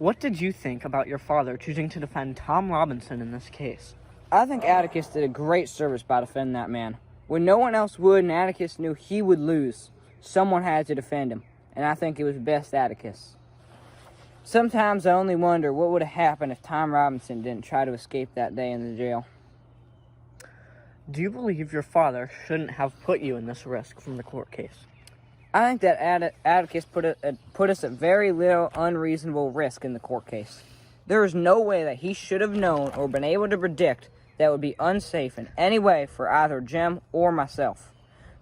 What did you think about your father choosing to defend Tom Robinson in this case? I think Atticus did a great service by defending that man. When no one else would and Atticus knew he would lose, someone had to defend him, and I think it was best Atticus. Sometimes I only wonder what would have happened if Tom Robinson didn't try to escape that day in the jail. Do you believe your father shouldn't have put you in this risk from the court case? I think that Atticus put us at very little unreasonable risk in the court case. There is no way that he should have known or been able to predict that would be unsafe in any way for either Jim or myself.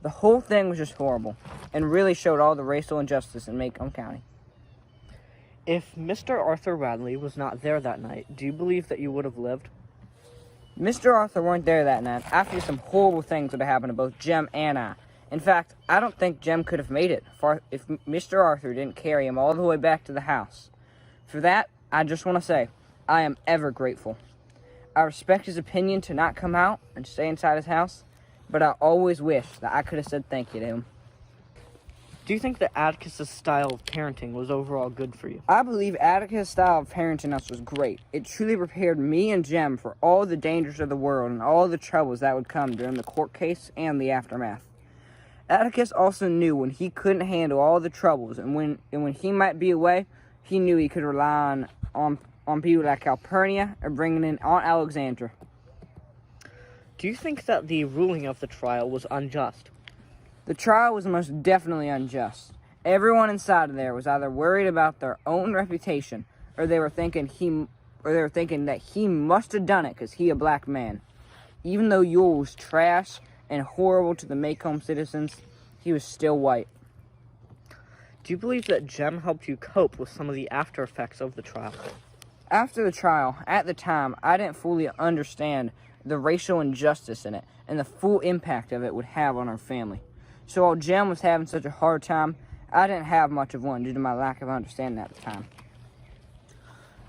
The whole thing was just horrible and really showed all the racial injustice in Macomb County. If Mr. Arthur Radley was not there that night, do you believe that you would have lived? Mr. Arthur weren't there that night. I feel some horrible things would have happened to both Jim and I. In fact, I don't think Jim could have made it if Mr. Arthur didn't carry him all the way back to the house. For that, I just want to say, I am ever grateful. I respect his opinion to not come out and stay inside his house, but I always wish that I could have said thank you to him. Do you think that Atticus' style of parenting was overall good for you? I believe Atticus' style of parenting us was great. It truly prepared me and Jim for all the dangers of the world and all the troubles that would come during the court case and the aftermath. Atticus also knew when he couldn't handle all the troubles, and when he might be away, he knew he could rely on people like Calpurnia or bringing in Aunt Alexandra. Do you think that the ruling of the trial was unjust? The trial was most definitely unjust. Everyone inside of there was either worried about their own reputation, or they were thinking that he must have done it because he a black man. Even though Yule was trash and horrible to the Macomb citizens, he was still white. Do you believe that Jem helped you cope with some of the after effects of the trial? After the trial, at the time, I didn't fully understand the racial injustice in it and the full impact of it would have on our family. So while Jem was having such a hard time, I didn't have much of one due to my lack of understanding at the time.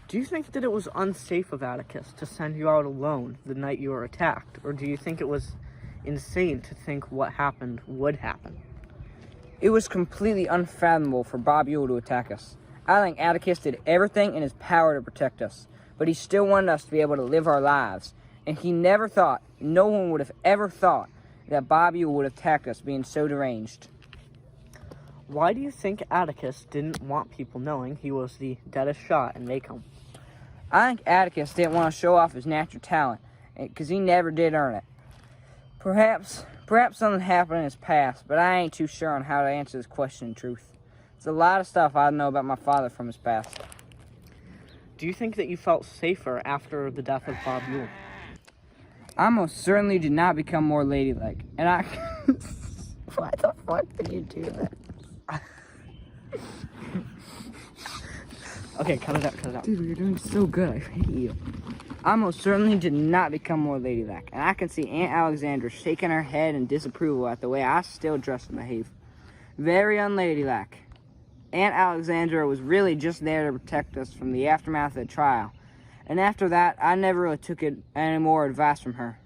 Do you think that it was unsafe of Atticus to send you out alone the night you were attacked, or do you think it was insane to think what happened would happen? It was completely unfathomable for Bob Yule to attack us. I think Atticus did everything in his power to protect us, but he still wanted us to be able to live our lives, and he never thought, no one would have ever thought, that Bob Yule would attack us being so deranged. Why do you think Atticus didn't want people knowing he was the deadest shot in Macomb? I think Atticus didn't want to show off his natural talent, because he never did earn it. Perhaps something happened in his past, but I ain't too sure on how to answer this question in truth. There's a lot of stuff I know about my father from his past. Do you think that you felt safer after the death of Bob Yule? I most certainly did not become more ladylike, and I... Why the fuck did you do that? Okay, cut it out. Dude, you're doing so good. I hate you. I most certainly did not become more ladylike, and I can see Aunt Alexandra shaking her head in disapproval at the way I still dress and behave. Very unladylike. Aunt Alexandra was really just there to protect us from the aftermath of the trial, and after that, I never really took any more advice from her.